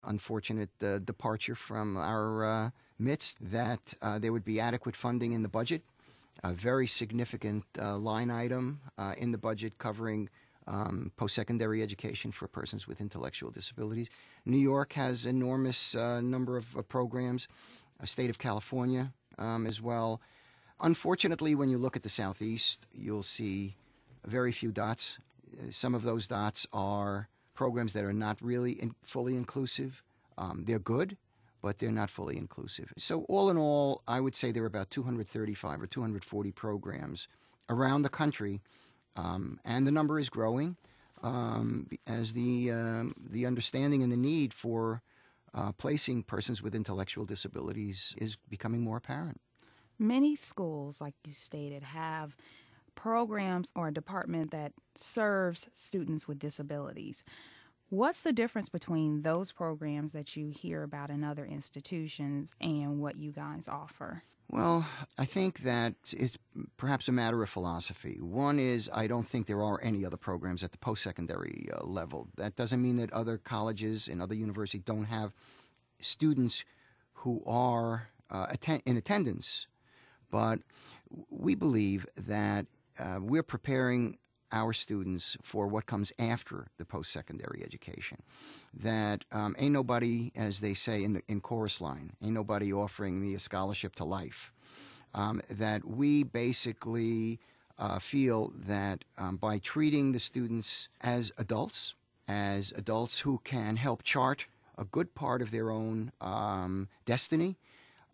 unfortunate departure from our midst, that there would be adequate funding in the budget, a very significant line item in the budget covering post-secondary education for persons with intellectual disabilities. New York has enormous number of programs, state of California as well. Unfortunately, when you look at the Southeast, you'll see very few dots. Some of those dots are programs that are not really fully inclusive. They're good, but they're not fully inclusive. So all in all, I would say there are about 235 or 240 programs around the country, and the number is growing as the understanding and the need for placing persons with intellectual disabilities is becoming more apparent. Many schools, like you stated, have programs or a department that serves students with disabilities. What's the difference between those programs that you hear about in other institutions and what you guys offer? Well, I think that it's perhaps a matter of philosophy. One is, I don't think there are any other programs at the post-secondary level. That doesn't mean that other colleges and other universities don't have students who are in attendance. But we believe that we're preparing our students for what comes after the post-secondary education. That ain't nobody, as they say in chorus line, ain't nobody offering me a scholarship to life. That we basically feel that by treating the students as adults who can help chart a good part of their own destiny,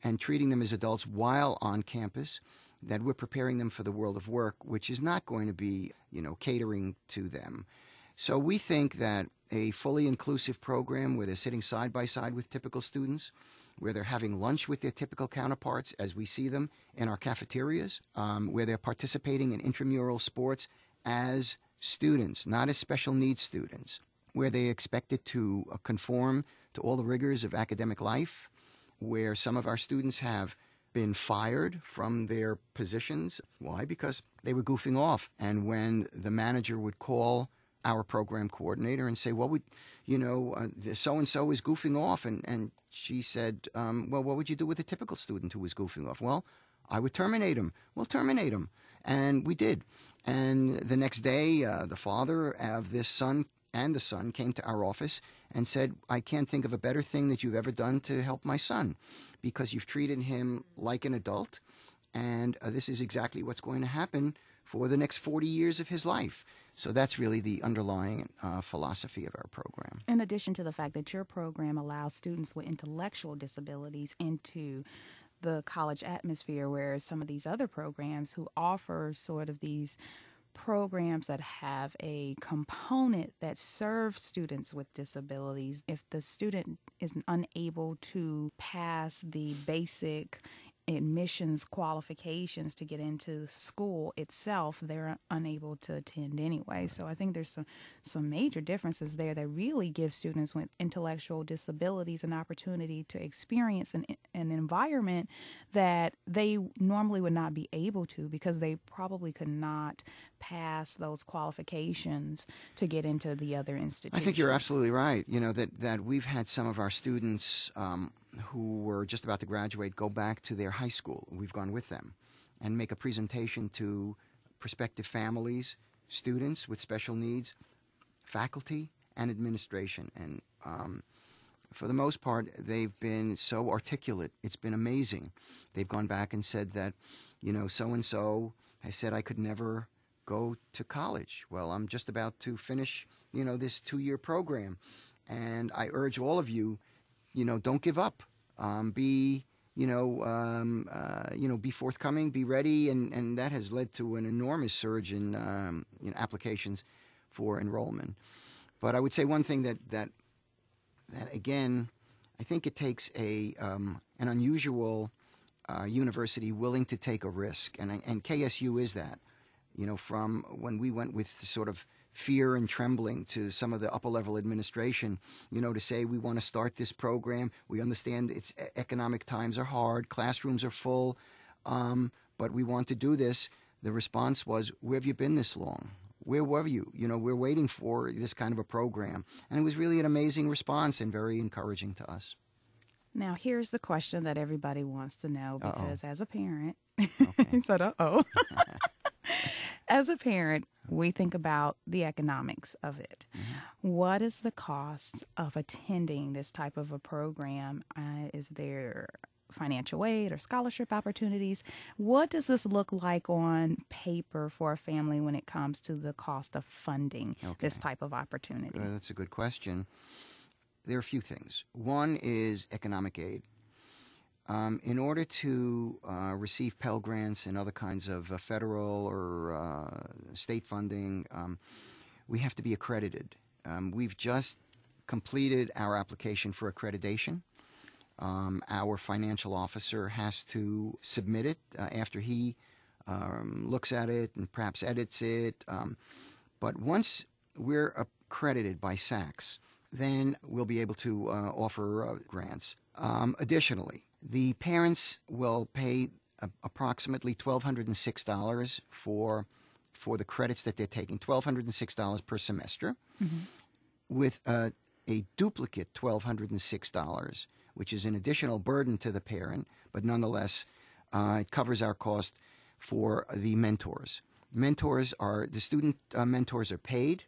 and treating them as adults while on campus, that we're preparing them for the world of work, which is not going to be, catering to them. So we think that a fully inclusive program where they're sitting side by side with typical students, where they're having lunch with their typical counterparts as we see them in our cafeterias, where they're participating in intramural sports as students, not as special needs students, where they're expected to conform to all the rigors of academic life, where some of our students have been fired from their positions. Why? Because they were goofing off. And when the manager would call our program coordinator and say, so-and-so is goofing off. And she said, well, what would you do with a typical student who was goofing off? Well, I would terminate him. Well, terminate him. And we did. And the next day, the father of this son and the son came to our office and said, I can't think of a better thing that you've ever done to help my son, because you've treated him like an adult, and this is exactly what's going to happen for the next 40 years of his life. So that's really the underlying philosophy of our program. In addition to the fact that your program allows students with intellectual disabilities into the college atmosphere, whereas some of these other programs who offer sort of these programs that have a component that serves students with disabilities, if the student is unable to pass the basic admissions qualifications to get into school itself, they're unable to attend anyway. So I think there's some major differences there that really give students with intellectual disabilities an opportunity to experience an environment that they normally would not be able to, because they probably could not pass those qualifications to get into the other institutions. I think you're absolutely right. That we've had some of our students who were just about to graduate go back to their high school. We've gone with them and make a presentation to prospective families, students with special needs, faculty, and administration. And for the most part, they've been so articulate. It's been amazing. They've gone back and said that, so-and-so has said I could never go to college. Well, I'm just about to finish, this 2-year program. And I urge all of you, don't give up. Be forthcoming, be ready, and that has led to an enormous surge in applications for enrollment. But I would say one thing that again, I think it takes an unusual university willing to take a risk, and KSU is that. From when we went with sort of fear and trembling to some of the upper-level administration, to say we want to start this program. We understand its economic times are hard, classrooms are full, but we want to do this. The response was, where have you been this long? where were you? We're waiting for this kind of a program. And it was really an amazing response and very encouraging to us. Now, here's the question that everybody wants to know, because as a parent, Okay. he said, uh-oh. As a parent, we think about the economics of it. What is the cost of attending this type of a program? Is there financial aid or scholarship opportunities? What does this look like on paper for a family when it comes to the cost of funding this type of opportunity? That's a good question. There are a few things. One is economic aid. In order to receive Pell Grants and other kinds of federal or state funding, we have to be accredited. We've just completed our application for accreditation. Our financial officer has to submit it after he looks at it and perhaps edits it. But once we're accredited by SACS, then we'll be able to offer grants. Additionally, the parents will pay approximately $1,206 for the credits that they're taking, $1,206 per semester, with a duplicate $1,206, which is an additional burden to the parent, but nonetheless, it covers our cost for the mentors. The student mentors are paid.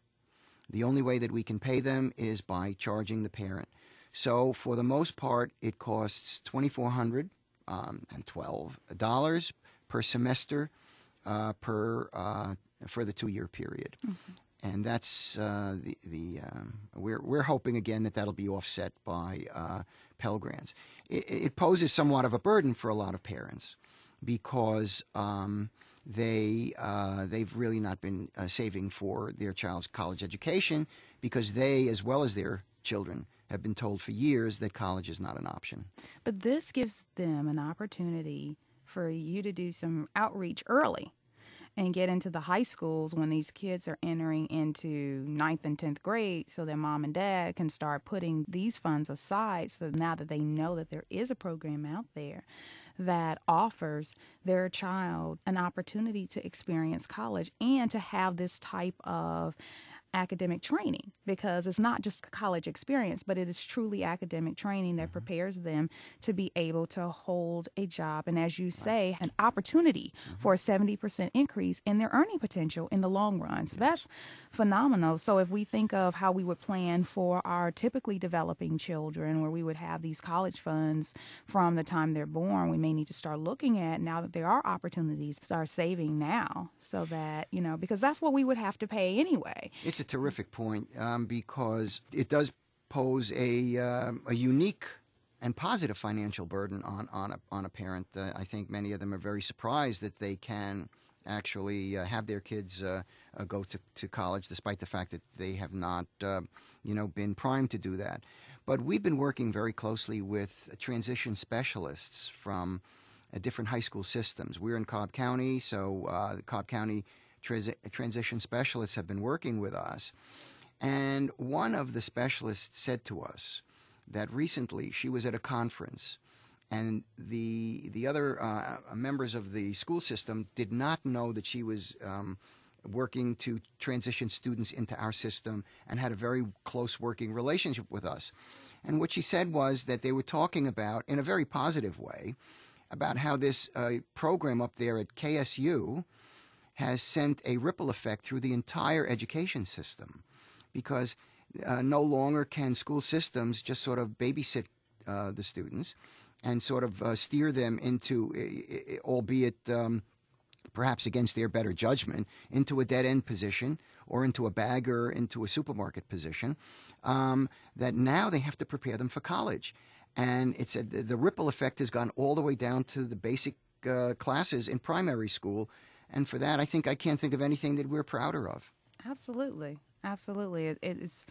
The only way that we can pay them is by charging the parent. So for the most part, it costs $2,412 per semester for the 2-year period. And that's we're hoping again that that'll be offset by Pell Grants. It poses somewhat of a burden for a lot of parents because they've really not been saving for their child's college education, because they, as well as their children, have been told for years that college is not an option. But this gives them an opportunity for you to do some outreach early and get into the high schools when these kids are entering into 9th and 10th grade, so their mom and dad can start putting these funds aside, so now that they know that there is a program out there that offers their child an opportunity to experience college and to have this type of academic training, because it's not just college experience, but it is truly academic training that prepares them to be able to hold a job. And as you say, an opportunity for a 70% increase in their earning potential in the long run. So that's phenomenal. So if we think of how we would plan for our typically developing children, where we would have these college funds from the time they're born, we may need to start looking at, now that there are opportunities, start saving now, so that, because that's what we would have to pay anyway. It's a terrific point, because it does pose a unique and positive financial burden on a parent. I think many of them are very surprised that they can actually have their kids go to college, despite the fact that they have not been primed to do that. But we've been working very closely with transition specialists from different high school systems. We're in Cobb County, so the Cobb County transition specialists have been working with us. And one of the specialists said to us that recently she was at a conference, and the other members of the school system did not know that she was working to transition students into our system and had a very close working relationship with us. And what she said was that they were talking about, in a very positive way, about how this program up there at KSU has sent a ripple effect through the entire education system, because no longer can school systems just sort of babysit the students and sort of steer them into, albeit perhaps against their better judgment, into a dead-end position or into a bagger, into a supermarket position, that now they have to prepare them for college. And it's the ripple effect has gone all the way down to the basic classes in primary school. And for that, I think I can't think of anything that we're prouder of. Absolutely. Absolutely. It's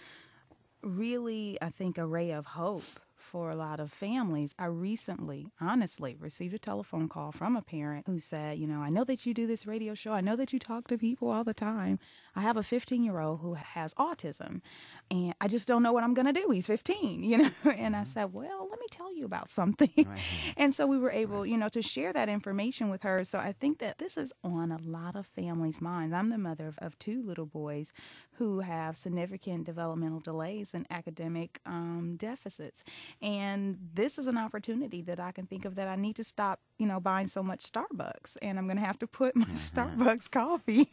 really, I think, a ray of hope for a lot of families. I recently, honestly, received a telephone call from a parent who said, I know that you do this radio show. I know that you talk to people all the time. I have a 15-year-old who has autism, and I just don't know what I'm going to do. He's 15, And I said, well, let me tell you about something. Right. And so we were able, to share that information with her. So I think that this is on a lot of families' minds. I'm the mother of two little boys who have significant developmental delays and academic deficits. And this is an opportunity that I can think of that I need to stop, buying so much Starbucks. And I'm going to have to put my Starbucks coffee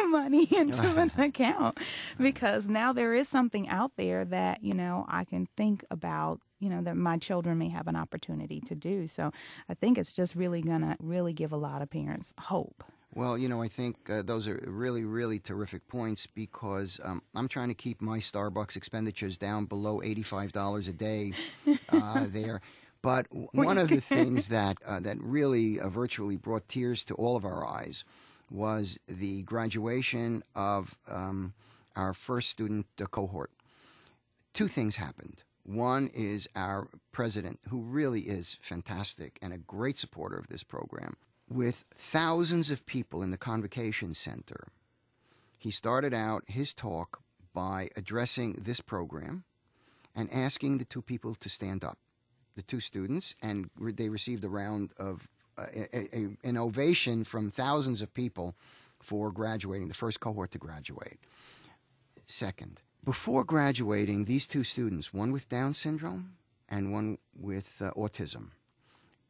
money into an account, because now there is something out there that, I can think about, that my children may have an opportunity to do. So I think it's just really going to really give a lot of parents hope. Well, I think those are really, really terrific points, because I'm trying to keep my Starbucks expenditures down below $85 a day there. But one of the things that really virtually brought tears to all of our eyes was the graduation of our first student cohort. Two things happened. One is our president, who really is fantastic and a great supporter of this program, with thousands of people in the Convocation Center. He started out his talk by addressing this program and asking the two people to stand up, the two students, and they received a round of an ovation from thousands of people for graduating, the first cohort to graduate. Second, before graduating, these two students, one with Down syndrome and one with autism,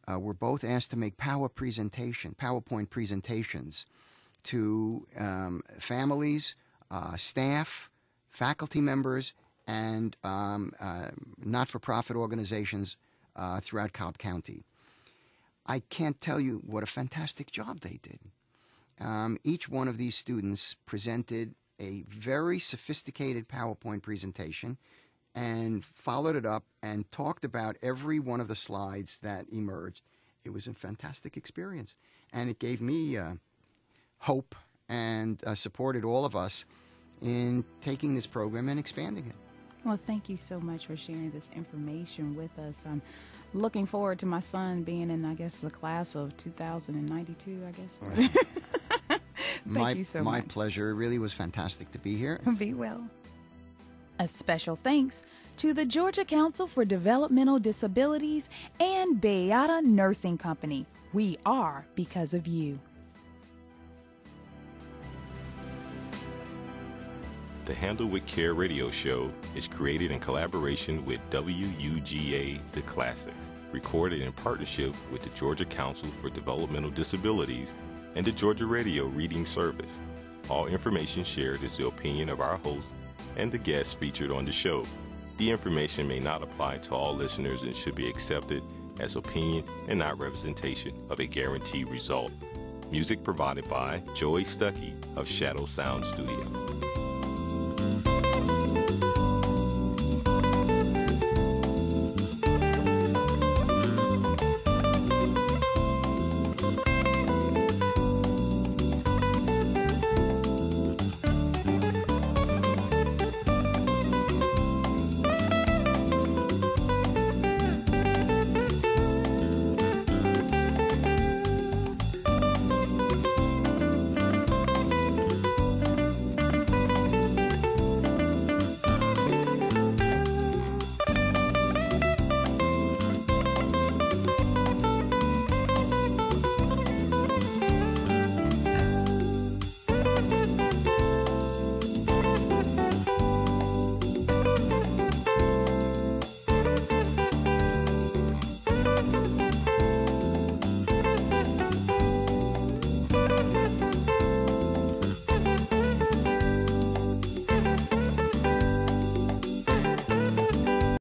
were both asked to make PowerPoint presentations to families, staff, faculty members, and not-for-profit organizations throughout Cobb County. I can't tell you what a fantastic job they did. Each one of these students presented a very sophisticated PowerPoint presentation and followed it up and talked about every one of the slides that emerged. It was a fantastic experience, and it gave me hope and supported all of us in taking this program and expanding it. Well, thank you so much for sharing this information with us. I'm looking forward to my son being in, I guess, the class of 2092, I guess. Thank you so much. My pleasure. It really was fantastic to be here. Be well. A special thanks to the Georgia Council for Developmental Disabilities and Bayada Nursing Company. We are because of you. The Handle with Care radio show is created in collaboration with WUGA The Classics, recorded in partnership with the Georgia Council for Developmental Disabilities and the Georgia Radio Reading Service. All information shared is the opinion of our host and the guests featured on the show. The information may not apply to all listeners and should be accepted as opinion and not representation of a guaranteed result. Music provided by Joey Stuckey of Shadow Sound Studio.